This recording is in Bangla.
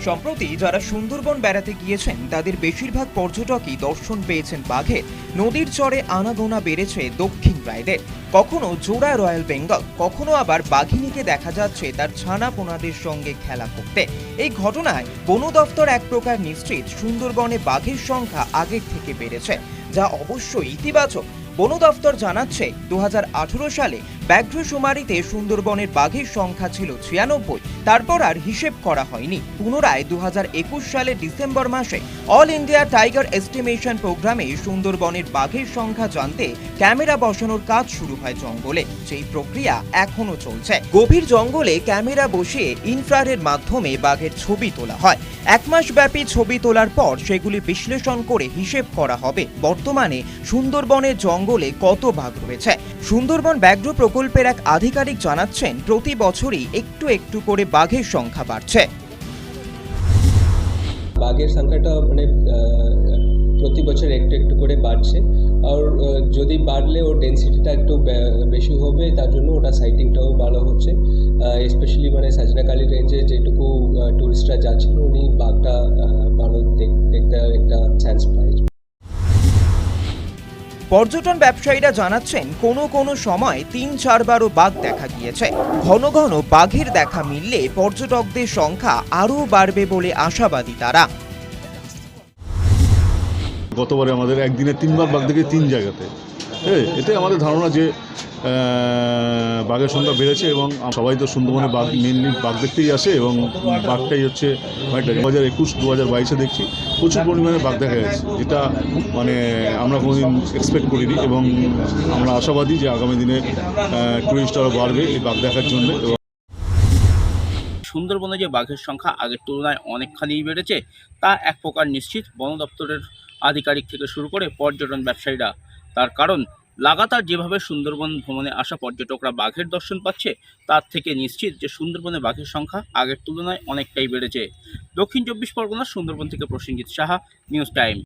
সম্প্রতি যারা সুন্দরবন বেড়াতে গিয়েছেন তাদের বেশিরভাগ পর্যটকই দর্শন পেয়েছেন বাঘের। নদীর চরে আনাগোনা বেড়েছে দক্ষিণ রায়দের। কখনো জোড়া রয়্যাল বেঙ্গল, কখনো আবার বাঘিনীকে দেখা যাচ্ছে তার ছানা পোনাদের সঙ্গে খেলা করতে। এই ঘটনায় বন দফতর এক প্রকার নিশ্চিত সুন্দরবনে বাঘের সংখ্যা আগের থেকে বেড়েছে, যা অবশ্যই ইতিবাচক। বন দফতর জানাচ্ছে 2018 সালে ব্যাঘ্রশুমারিতে সুন্দরবনের বাঘের সংখ্যা ছিল 96, তারপর আর হিসেব করা হয়নি। পুনরায় 2021 সালের ডিসেম্বর মাসে অল ইন্ডিয়া টাইগার এস্টিমেশন প্রোগ্রামে সুন্দরবনের বাঘের সংখ্যা জানতে ক্যামেরা বসানোর কাজ শুরু হয় জঙ্গলে, যেই প্রক্রিয়া এখনো চলছে। গভীর জঙ্গলে ক্যামেরা বসিয়ে ইনফ্রারেড মাধ্যমে বাঘের ছবি তোলা হয়। 1 মাস ব্যাপী ছবি তোলার পর সেগুলি বিশ্লেষণ করে হিসেব করা হবে বর্তমানে সুন্দরবনের জঙ্গলে কত বাঘ রয়েছে। সুন্দরবন ব্যাঘ্র প্রকল্পের এক আধিকারিক জানাচ্ছেন, প্রতি বছরই একটু একটু করে বাঘের সংখ্যা বাড়ছে। বাঘের সংখ্যাটা প্রতি বছর একটু একটু করে বাড়ছে, আর যদি বাড়লে ওর ডেন্সিটিটা একটু বেশি হবে, তার জন্য ওটা সাইটিংটাও ভালো হচ্ছে। স্পেশালি সাজনাকালী রেঞ্জে যেটুকু টুরিস্টরা যাচ্ছেন, উনি বাঘটা ভালো দেখতে একটা চান্স পায়। পর্যটন ব্যবসায়ীরা জানাচ্ছেন, কোনো কোনো সময় 3-4 বারও বাঘ দেখা গিয়েছে। ঘন ঘন বাঘের দেখা মিললে পর্যটকদের সংখ্যা আরও বাড়বে বলে আশাবাদী তারা। গতবারে আমাদের একদিনে 3বার বাঘ দেখে 3 জায়গাতে। এতে আমাদের ধারণা যে বাঘের সংখ্যা বেড়েছে, এবং সবাই তো সুন্দরবনে বাঘ মেনলি বাঘ দেখতেই আসে, এবং বাঘটাই হচ্ছে 2021-2022-এ দেখছি প্রচুর পরিমাণে বাঘ দেখা গেছে, যেটা আমরা কোনোদিন এক্সপেক্ট করিনি, এবং আমরা আশাবাদী যে আগামী দিনে টুরিস্ট আরও বাড়বে এই বাঘ দেখার জন্য। সুন্দরবনে যে বাঘের সংখ্যা আগের তুলনায় অনেকখানি বেড়েছে তা এক প্রকার নিশ্চিত বন দপ্তরের আধিকারিক থেকে শুরু করে পর্যটন ব্যবসায়ীরা। তার কারণ লাগাতার যেভাবে সুন্দরবন ভ্রমণে আসা পর্যটকরা বাঘের দর্শন পাচ্ছে, তার থেকে নিশ্চিত যে সুন্দরবনে বাঘের সংখ্যা আগের তুলনায় অনেকটাই বেড়েছে। দক্ষিণ 24 পরগনার সুন্দরবন থেকে প্রসেনজিৎ সাহা, নিউজ টাইম।